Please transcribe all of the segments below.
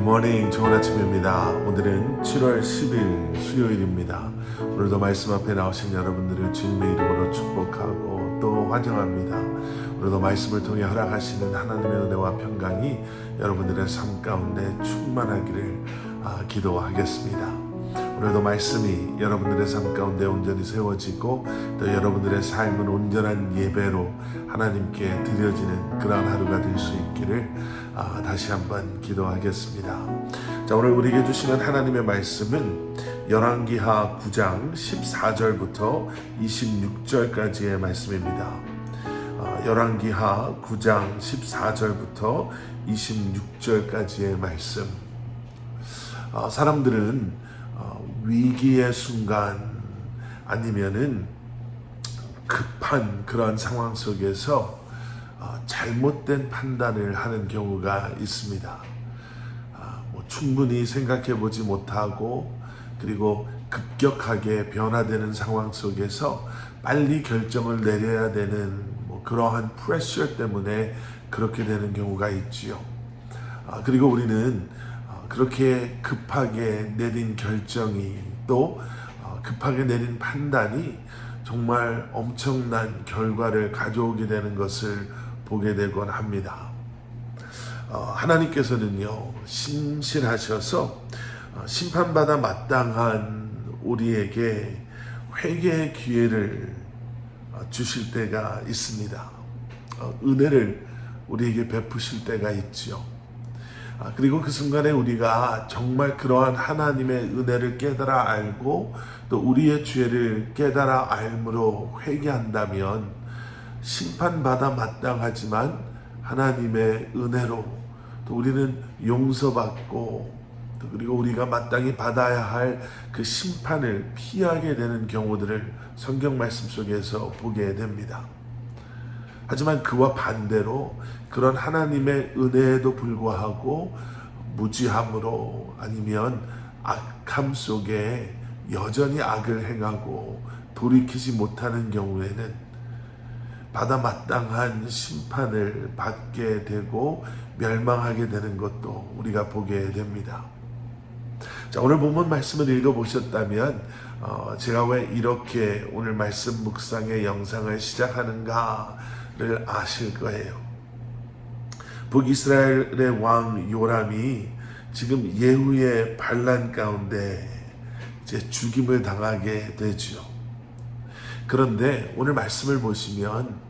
굿모닝, 좋은 아침입니다. 오늘은 7월 10일 수요일입니다. 오늘도 말씀 앞에 나오신 여러분들을 주님의 이름으로 축복하고 또 환영합니다. 오늘도 말씀을 통해 허락하시는 하나님의 은혜와 평강이 여러분들의 삶 가운데 충만하기를 기도하겠습니다. 오늘도 말씀이 여러분들의 삶 가운데 온전히 세워지고 또 여러분들의 삶은 온전한 예배로 하나님께 드려지는 그런 하루가 될 수 있기를 다시 한번 기도하겠습니다. 자, 오늘 우리에게 주시는 하나님의 말씀은 열왕기하 9장 14절부터 26절까지의 말씀입니다. 열왕기하 9장 14절부터 26절까지의 말씀. 사람들은 위기의 순간 아니면은 급한 그런 상황 속에서 잘못된 판단을 하는 경우가 있습니다. 충분히 생각해 보지 못하고 그리고 급격하게 변화되는 상황 속에서 빨리 결정을 내려야 되는 그러한 프레셔 때문에 그렇게 되는 경우가 있지요. 그리고 우리는 그렇게 급하게 내린 결정이 또 급하게 내린 판단이 정말 엄청난 결과를 가져오게 되는 것을 보게 되곤 합니다. 하나님께서는요, 신실하셔서 심판받아 마땅한 우리에게 회개의 기회를 주실 때가 있습니다. 은혜를 우리에게 베푸실 때가 있지요. 그리고 그 순간에 우리가 정말 그러한 하나님의 은혜를 깨달아 알고 또 우리의 죄를 깨달아 알므로 회개한다면 심판받아 마땅하지만 하나님의 은혜로 또 우리는 용서받고 또 그리고 우리가 마땅히 받아야 할 그 심판을 피하게 되는 경우들을 성경 말씀 속에서 보게 됩니다. 하지만 그와 반대로 그런 하나님의 은혜에도 불구하고 무지함으로 아니면 악함 속에 여전히 악을 행하고 돌이키지 못하는 경우에는 받아 마땅한 심판을 받게 되고 멸망하게 되는 것도 우리가 보게 됩니다. 자, 오늘 본문 말씀을 읽어보셨다면 제가 왜 이렇게 오늘 말씀 묵상의 영상을 시작하는가를 아실 거예요. 북이스라엘의 왕 요람이 지금 예후의 반란 가운데 이제 죽임을 당하게 되죠. 그런데 오늘 말씀을 보시면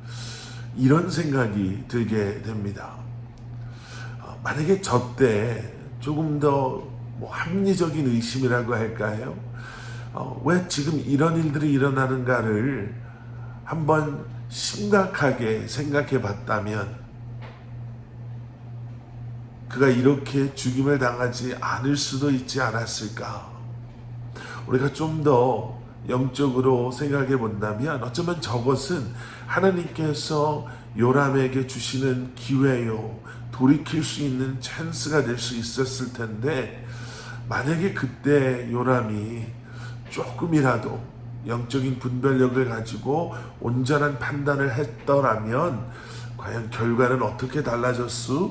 이런 생각이 들게 됩니다. 만약에 저 때 조금 더 합리적인 의심이라고 할까요? 왜 지금 이런 일들이 일어나는가를 한번 심각하게 생각해 봤다면 그가 이렇게 죽임을 당하지 않을 수도 있지 않았을까? 우리가 좀 더 영적으로 생각해 본다면 어쩌면 저것은 하나님께서 요람에게 주시는 기회요, 돌이킬 수 있는 찬스가 될 수 있었을 텐데 만약에 그때 요람이 조금이라도 영적인 분별력을 가지고 온전한 판단을 했더라면 과연 결과는 어떻게 달라졌을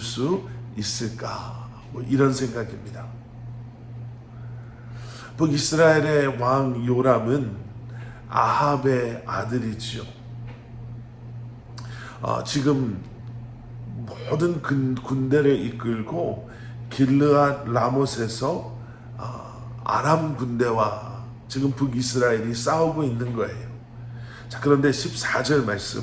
수 있을까? 이런 생각입니다. 북이스라엘의 왕 요람은 아합의 아들이지요. 지금 모든 군대를 이끌고 길르앗 라못에서 아람 군대와 지금 북이스라엘이 싸우고 있는 거예요. 자, 그런데 14절 말씀,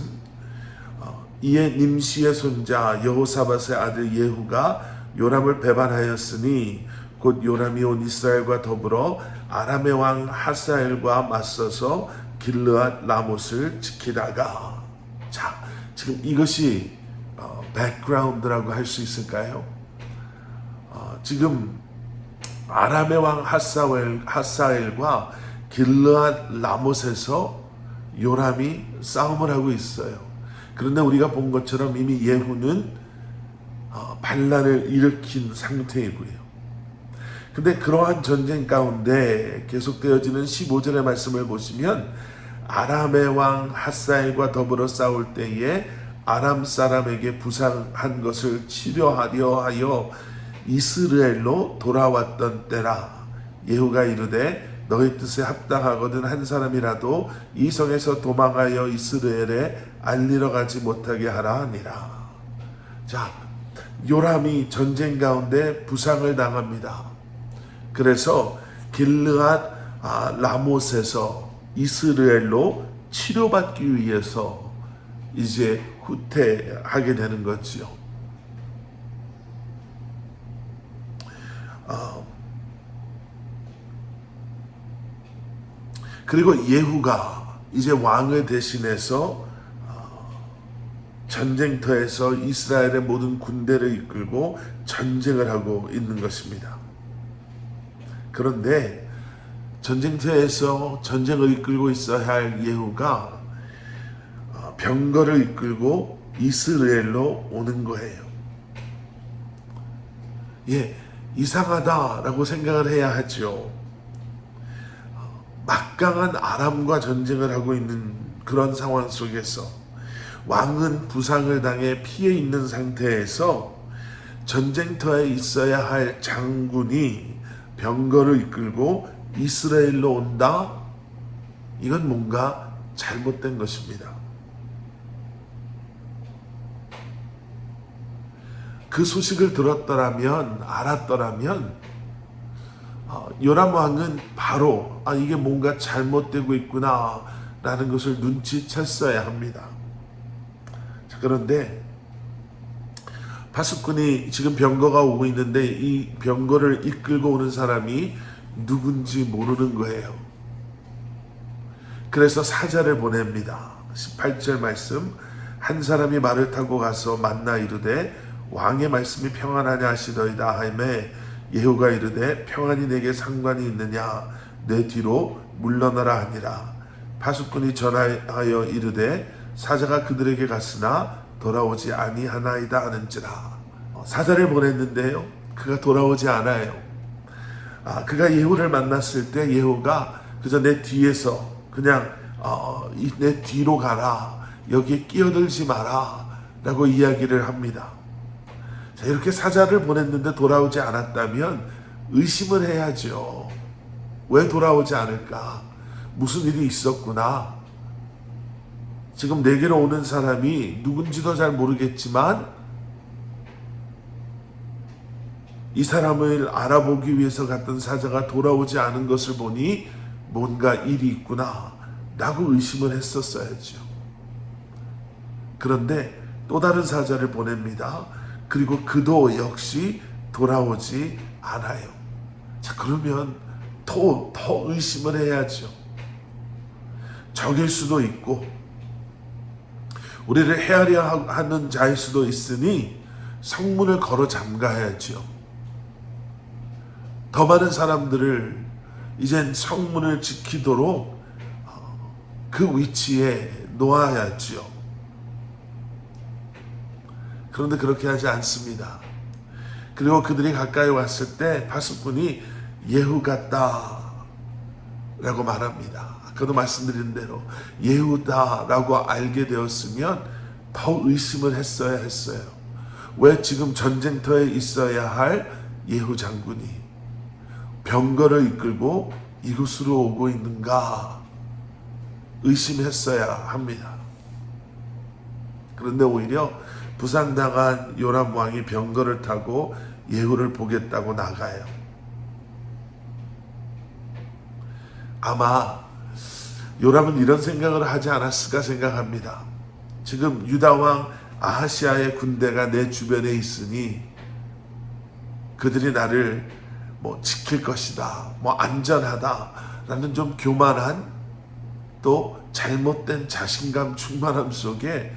이에 nim시의 손자 여호사밧의 아들 예후가 요람을 배반하였으니 곧 요람이 온 이스라엘과 더불어 아람의 왕 하사엘과 맞서서 길르앗 라못을 지키다가, 자, 지금 이것이 백그라운드라고 할 수 있을까요? 지금 아람의 왕 하사엘과 길르앗 라못에서 요람이 싸움을 하고 있어요. 그런데 우리가 본 것처럼 이미 예후는 반란을 일으킨 상태이고요. 근데 그러한 전쟁 가운데 계속되어지는 15절의 말씀을 보시면 아람의 왕 하사엘과 더불어 싸울 때에 아람 사람에게 부상한 것을 치료하려 하여 이스라엘로 돌아왔던 때라. 예후가 이르되 너희 뜻에 합당하거든 한 사람이라도 이 성에서 도망하여 이스라엘에 알리러 가지 못하게 하라 하니라. 자, 요람이 전쟁 가운데 부상을 당합니다. 그래서 길르앗 라못에서 이스라엘로 치료받기 위해서 이제 후퇴하게 되는 거지요. 그리고 예후가 이제 왕을 대신해서 전쟁터에서 이스라엘의 모든 군대를 이끌고 전쟁을 하고 있는 것입니다. 그런데 전쟁터에서 전쟁을 이끌고 있어야 할 예후가 병거를 이끌고 이스라엘로 오는 거예요. 예, 이상하다라고 생각을 해야 하죠. 막강한 아람과 전쟁을 하고 있는 그런 상황 속에서 왕은 부상을 당해 피해 있는 상태에서 전쟁터에 있어야 할 장군이 병거를 이끌고 이스라엘로 온다? 이건 뭔가 잘못된 것입니다. 그 소식을 들었더라면, 알았더라면 요람 왕은 바로 이게 뭔가 잘못되고 있구나 라는 것을 눈치챘어야 합니다. 자, 그런데 파수꾼이 지금 병거가 오고 있는데 이 병거를 이끌고 오는 사람이 누군지 모르는 거예요. 그래서 사자를 보냅니다. 18절 말씀, 한 사람이 말을 타고 가서 만나 이르되 왕의 말씀이 평안하냐 하시더이다 하매 예후가 이르되 평안이 내게 상관이 있느냐, 내 뒤로 물러나라 하니라. 파수꾼이 전하여 이르되 사자가 그들에게 갔으나 돌아오지 아니하나이다 하는지라. 사자를 보냈는데요, 그가 돌아오지 않아요. 그가 예후를 만났을 때 예후가 그저 내 뒤에서 그냥 내 뒤로 가라, 여기에 끼어들지 마라 라고 이야기를 합니다. 자, 이렇게 사자를 보냈는데 돌아오지 않았다면 의심을 해야죠. 왜 돌아오지 않을까? 무슨 일이 있었구나. 지금 내게로 오는 사람이 누군지도 잘 모르겠지만 이 사람을 알아보기 위해서 갔던 사자가 돌아오지 않은 것을 보니 뭔가 일이 있구나 라고 의심을 했었어야죠. 그런데 또 다른 사자를 보냅니다. 그리고 그도 역시 돌아오지 않아요. 자, 그러면 더 의심을 해야죠. 적일 수도 있고 우리를 헤아려 하는 자일 수도 있으니 성문을 걸어 잠가야죠. 더 많은 사람들을 이젠 성문을 지키도록 그 위치에 놓아야죠. 그런데 그렇게 하지 않습니다. 그리고 그들이 가까이 왔을 때 파수꾼이 예후 같다 라고 말합니다. 아까도 말씀드린 대로 예후다 라고 알게 되었으면 더 의심을 했어야 했어요. 왜 지금 전쟁터에 있어야 할 예후 장군이 병거를 이끌고 이곳으로 오고 있는가 의심했어야 합니다. 그런데 오히려 부상당한 요람 왕이 병거를 타고 예후를 보겠다고 나가요. 아마 요람은 이런 생각을 하지 않았을까 생각합니다. 지금 유다 왕 아하시아의 군대가 내 주변에 있으니 그들이 나를 지킬 것이다, 안전하다라는 좀 교만한 또 잘못된 자신감 충만함 속에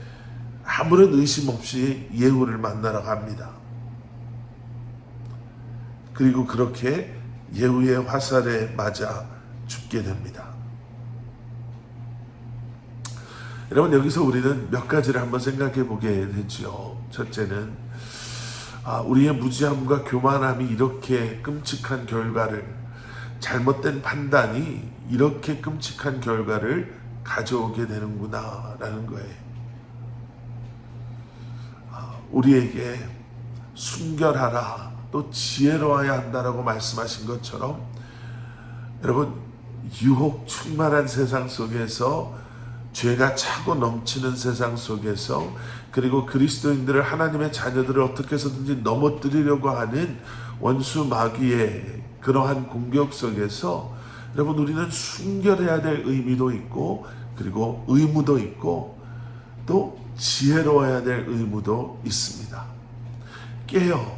아무런 의심 없이 예후를 만나러 갑니다. 그리고 그렇게 예후의 화살에 맞아 죽게 됩니다. 여러분, 여기서 우리는 몇 가지를 한번 생각해 보게 되죠. 첫째는 우리의 무지함과 교만함이 이렇게 끔찍한 결과를, 잘못된 판단이 이렇게 끔찍한 결과를 가져오게 되는구나 라는 거예요. 우리에게 순결하라, 또 지혜로워야 한다라고 말씀하신 것처럼 여러분, 유혹 충만한 세상 속에서, 죄가 차고 넘치는 세상 속에서, 그리고 그리스도인들을, 하나님의 자녀들을 어떻게 해서든지 넘어뜨리려고 하는 원수 마귀의 그러한 공격 속에서 여러분, 우리는 순결해야 될 의미도 있고, 그리고 의무도 있고, 또 지혜로워야 될 의무도 있습니다. 깨어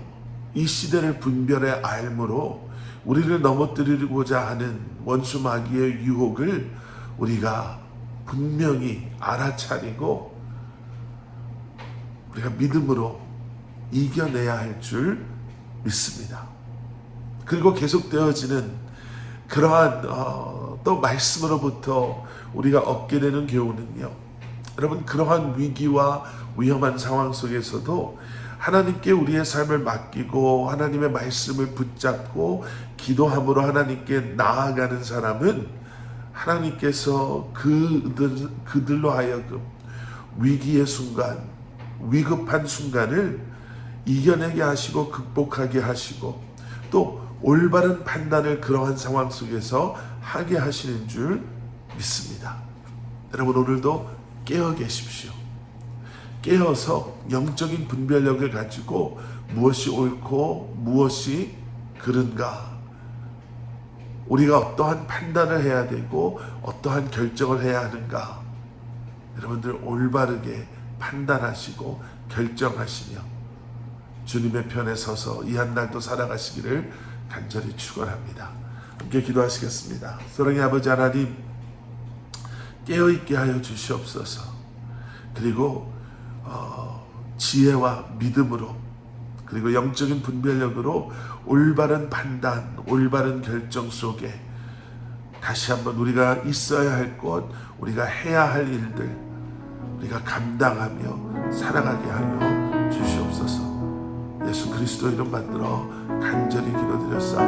이 시대를 분별의 알므로 우리를 넘어뜨리고자 하는 원수 마귀의 유혹을 우리가 분명히 알아차리고 우리가 믿음으로 이겨내야 할 줄 믿습니다. 그리고 계속되어지는 그러한 또 말씀으로부터 우리가 얻게 되는 교훈은요, 여러분, 그러한 위기와 위험한 상황 속에서도 하나님께 우리의 삶을 맡기고 하나님의 말씀을 붙잡고 기도함으로 하나님께 나아가는 사람은 하나님께서 그들로 하여금 위기의 순간, 위급한 순간을 이겨내게 하시고 극복하게 하시고 또 올바른 판단을 그러한 상황 속에서 하게 하시는 줄 믿습니다. 여러분, 오늘도 깨어 계십시오. 깨어서 영적인 분별력을 가지고 무엇이 옳고 무엇이 그른가, 우리가 어떠한 판단을 해야 되고 어떠한 결정을 해야 하는가, 여러분들 올바르게 판단하시고 결정하시며 주님의 편에 서서 이 한 날도 살아가시기를 간절히 축원합니다. 함께 기도하시겠습니다. 사랑의 아버지 하나님, 깨어있게 하여 주시옵소서. 그리고 지혜와 믿음으로, 그리고 영적인 분별력으로 올바른 판단, 올바른 결정 속에 다시 한번 우리가 있어야 할 곳, 우리가 해야 할 일들, 우리가 감당하며 살아가게 하여 주시옵소서. 예수 그리스도 이름 받들어 간절히 기도드렸사옵나다.